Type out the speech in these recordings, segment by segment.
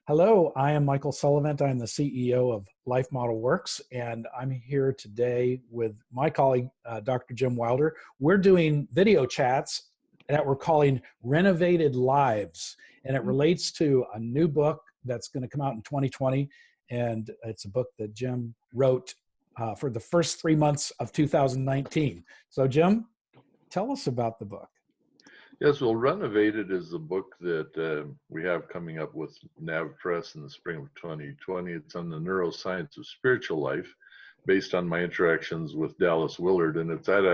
Hello, I am Michael Sullivan. I'm the CEO of Life Model Works, and I'm here today with my colleague, Dr. Jim Wilder. We're doing video chats that we're calling Renovated Lives, and it relates to a new book that's going to come out in 2020, and it's a book that Jim wrote for the first 3 months of 2019. So, Jim, tell us about the book. Yes, well, Renovated is the book that we have coming up with Nav Press in the spring of 2020. It's on the neuroscience of spiritual life, based on my interactions with Dallas Willard, and it's at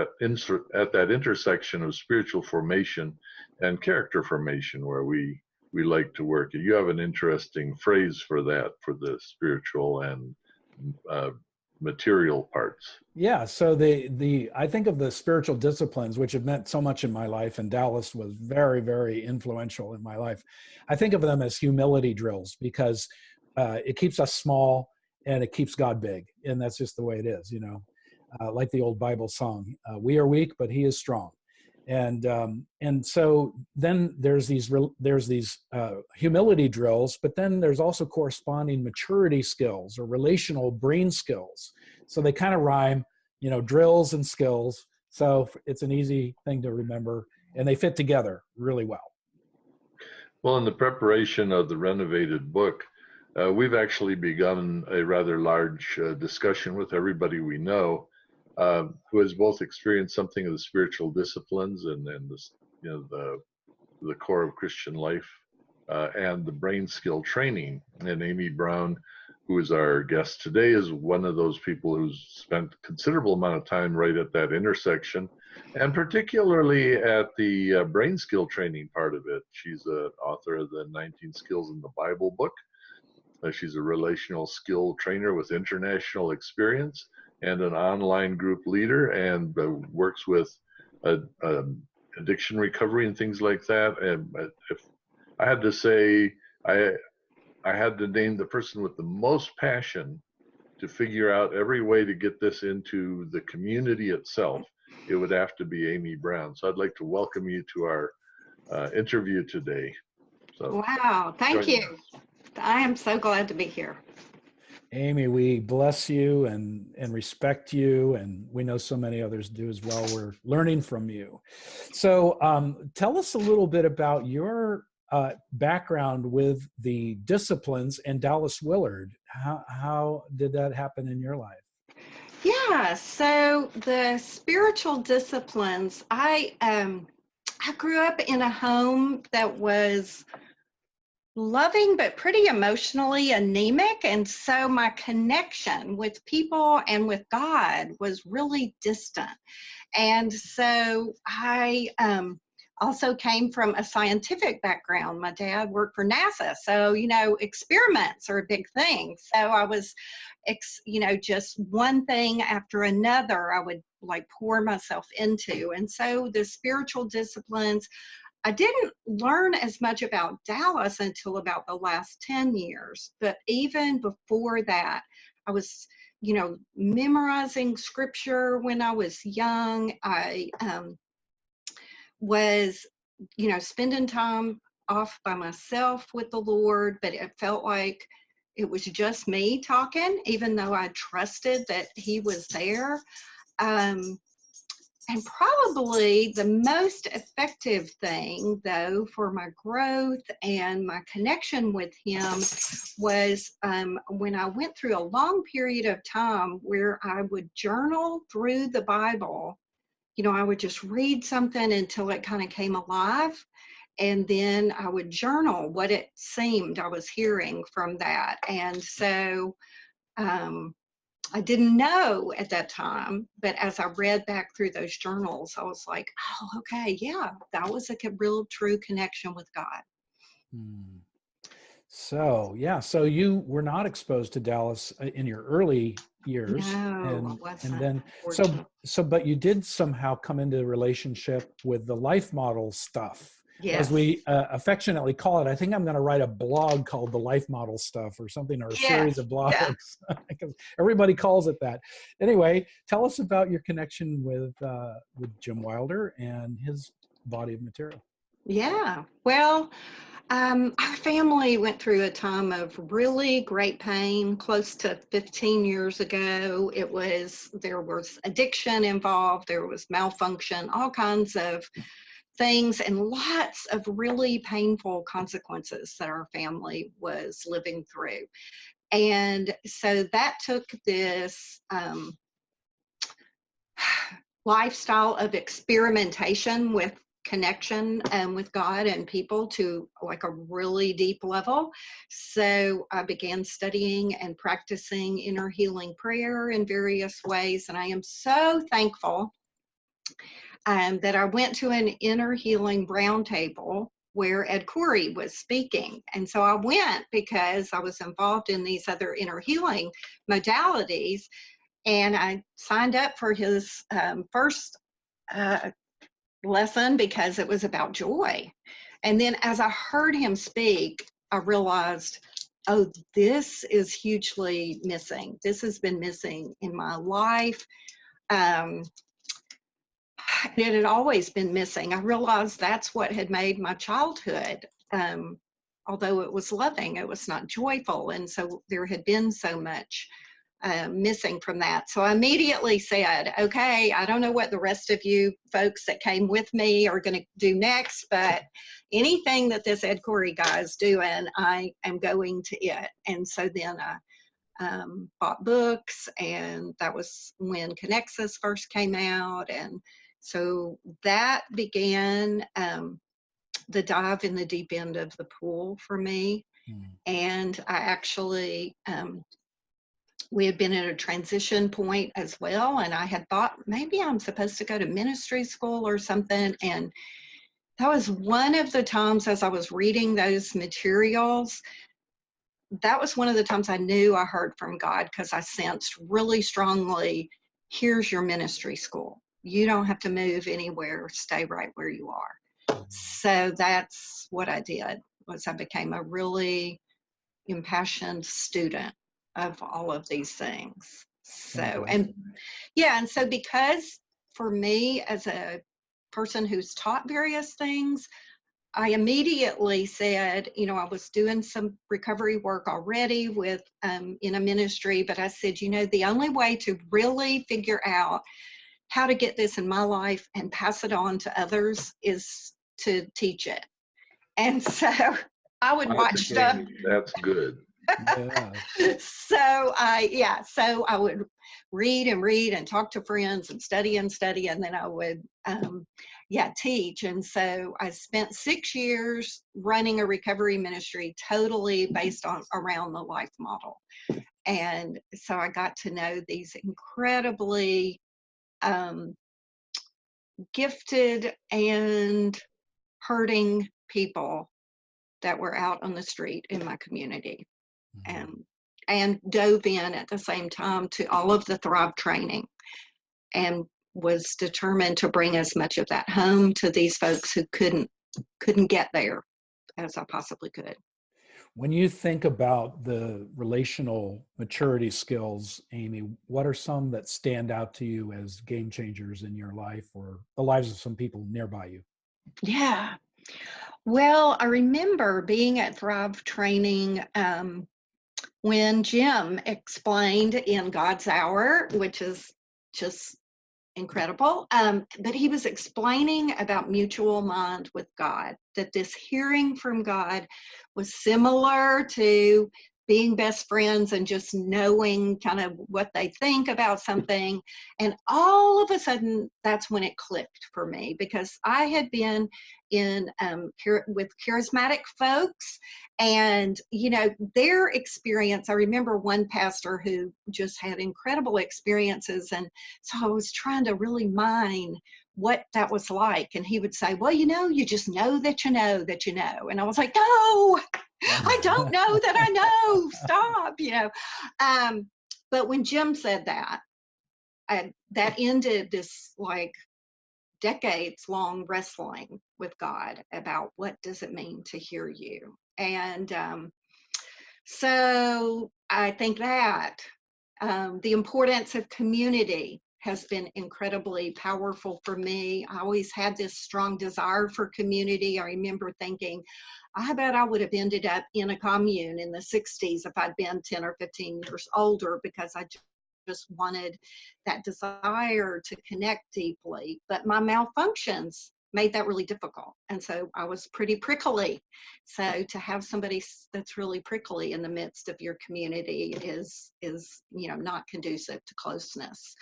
that intersection of spiritual formation and character formation where we like to work. You have an interesting phrase for that, for the spiritual and material parts. Yeah, so I think of the spiritual disciplines, which have meant so much in my life, and Dallas was very, very influential in my life. I think of them as humility drills because it keeps us small and it keeps God big, and that's just the way it is, like the old Bible song, we are weak, but he is strong. And so then there's these humility drills, but then there's also corresponding maturity skills or relational brain skills. So they kind of rhyme, drills and skills. So it's an easy thing to remember, and they fit together really well. Well, in the preparation of the Renovated book, we've actually begun a rather large discussion with everybody we know who has both experienced something of the spiritual disciplines and the core of Christian life and the brain skill training. And Amy Brown, who is our guest today, is one of those people who's spent a considerable amount of time right at that intersection, and particularly at the brain skill training part of it. She's the author of the 19 Skills in the Bible book. She's a relational skill trainer with international experience and an online group leader, and works with addiction recovery and things like that. And if I had to say, I had to name the person with the most passion to figure out every way to get this into the community itself, it would have to be Amy Brown. So I'd like to welcome you to our interview today. So, wow, thank you. I am so glad to be here. Amy, we bless you and respect you, and we know so many others do as well. We're learning from you. So tell us a little bit about your background with the disciplines and Dallas Willard. How did that happen in your life? Yeah, so the spiritual disciplines, I grew up in a home that was loving but pretty emotionally anemic, and so my connection with people and with God was really distant. And so I also came from a scientific background. My dad worked for NASA, so experiments are a big thing. So I was just one thing after another I would pour myself into. And so the spiritual disciplines, I didn't learn as much about Dallas until about the last 10 years, but even before that, I was, memorizing scripture when I was young. I was, spending time off by myself with the Lord, but it felt like it was just me talking, even though I trusted that he was there. And probably the most effective thing, though, for my growth and my connection with him was when I went through a long period of time where I would journal through the Bible. I would just read something until it kind of came alive, and then I would journal what it seemed I was hearing from that. And so I didn't know at that time, but as I read back through those journals, I was like, oh, okay, yeah, that was a real true connection with God. So you were not exposed to Dallas in your early years. No, I wasn't. And then, but you did somehow come into a relationship with the life model stuff. Yes. As we affectionately call it. I think I'm going to write a blog called The Life Model Stuff or something, or a series of blogs, because everybody calls it that. Anyway, tell us about your connection with Jim Wilder and his body of material. Yeah, well, Our family went through a time of really great pain close to 15 years ago. There was addiction involved, there was malfunction, all kinds of things, and lots of really painful consequences that our family was living through. And so that took this lifestyle of experimentation with connection with God and people to like a really deep level. So I began studying and practicing inner healing prayer in various ways. And I am so thankful that I went to an inner healing roundtable where Ed Corey was speaking. And so I went because I was involved in these other inner healing modalities. And I signed up for his first lesson because it was about joy. And then as I heard him speak, I realized, oh, this is hugely missing. This has been missing in my life. It had always been missing. I realized that's what had made my childhood, although it was loving, it was not joyful. And so there had been so much missing from that. So I immediately said, okay, I don't know what the rest of you folks that came with me are going to do next, but anything that this Ed Corey guy is doing, I am going to it. And so then I bought books, and that was when Connexus first came out. And so that began the dive in the deep end of the pool for me. And I actually, we had been at a transition point as well, and I had thought maybe I'm supposed to go to ministry school or something. And that was one of the times as I was reading those materials, that was one of the times I knew I heard from God, because I sensed really strongly, here's your ministry school. You don't have to move anywhere, stay right where you are. So that's what I did, was I became a really impassioned student of all of these things. So, and yeah, and so because for me as a person who's taught various things, I immediately said, you know, I was doing some recovery work already with in a ministry, but I said, you know, the only way to really figure out how to get this in my life and pass it on to others is to teach it. And so I would watch stuff. That's good. Yeah. So I would read and talk to friends and study, and then I would teach. And so I spent 6 years running a recovery ministry totally based on around the life model. And so I got to know these incredibly gifted and hurting people that were out on the street in my community. And dove in at the same time to all of the Thrive training, and was determined to bring as much of that home to these folks who couldn't get there as I possibly could. When you think about the relational maturity skills, Amy, what are some that stand out to you as game changers in your life or the lives of some people nearby you? Yeah. Well, I remember being at Thrive training when Jim explained in God's Hour, which is just incredible, but he was explaining about mutual mind with God, that this hearing from God was similar to being best friends and just knowing kind of what they think about something. And all of a sudden, that's when it clicked for me, because I had been in with charismatic folks, and you know, their experience, I remember one pastor who just had incredible experiences, and so I was trying to really mine what that was like. And he would say, well, you know, you just know that you know that you know. And I was like, no, I don't know that I know, stop, you know. But when Jim said that, that ended this like decades long wrestling with God about what does it mean to hear you. And so I think that the importance of community has been incredibly powerful for me. I always had this strong desire for community. I remember thinking, I bet I would have ended up in a commune in the 60s if I'd been 10 or 15 years older, because I just wanted that desire to connect deeply. But my malfunctions made that really difficult. And so I was pretty prickly. So to have somebody that's really prickly in the midst of your community is not conducive to closeness.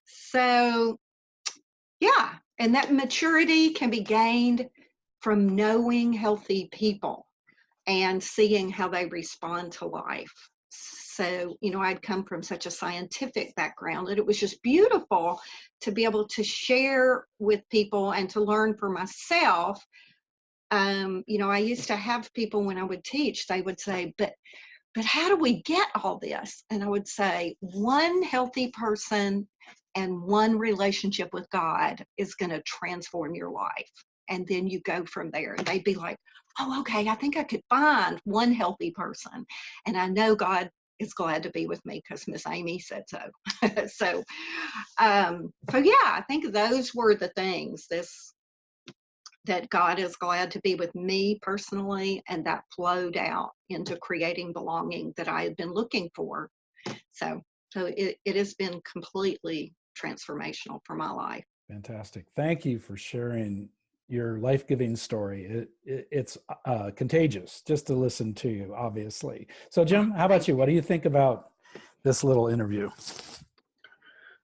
So yeah, and that maturity can be gained from knowing healthy people and seeing how they respond to life. So, I'd come from such a scientific background that it was just beautiful to be able to share with people and to learn for myself. I used to have people when I would teach, they would say, but how do we get all this? And I would say, one healthy person and one relationship with God is going to transform your life. And then you go from there. And they'd be like, oh, okay, I think I could find one healthy person. And I know God is glad to be with me because Miss Amy said so. So yeah, I think those were the things, that God is glad to be with me personally, and that flowed out into creating belonging that I had been looking for. So it has been completely transformational for my life. Fantastic. Thank you for sharing your life-giving story. It's contagious just to listen to you, obviously. So Jim, how about you? What do you think about this little interview?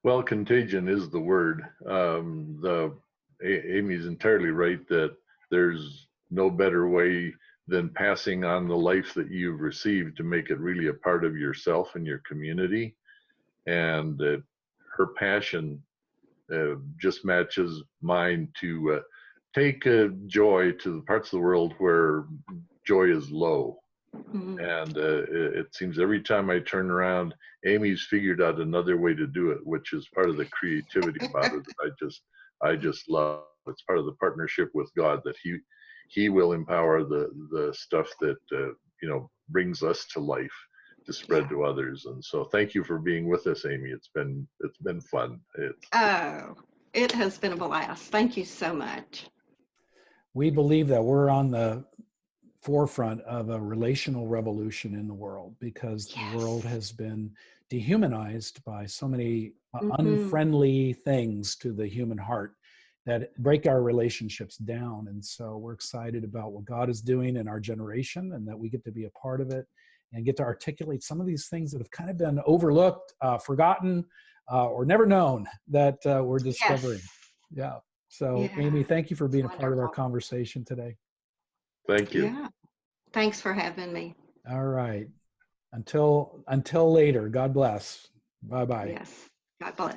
Well, contagion is the word. Amy's entirely right that there's no better way than passing on the life that you've received to make it really a part of yourself and your community. And her passion just matches mine to take joy to the parts of the world where joy is low. Mm-hmm. And it seems every time I turn around, Amy's figured out another way to do it, which is part of the creativity about it that I just love. It's part of the partnership with God that He will empower the stuff that brings us to life to spread to others. And so, thank you for being with us, Amy. It's been fun. It has been a blast. Thank you so much. We believe that we're on the forefront of a relational revolution in the world, because the world has been dehumanized by so many unfriendly things to the human heart that break our relationships down. And so we're excited about what God is doing in our generation, and that we get to be a part of it and get to articulate some of these things that have kind of been overlooked, forgotten, or never known, that we're discovering. Yeah. So Amy, thank you for being a part of our conversation today. Thank you. Yeah. Thanks for having me. All right. Until later, God bless. Bye-bye. Yes. God bless.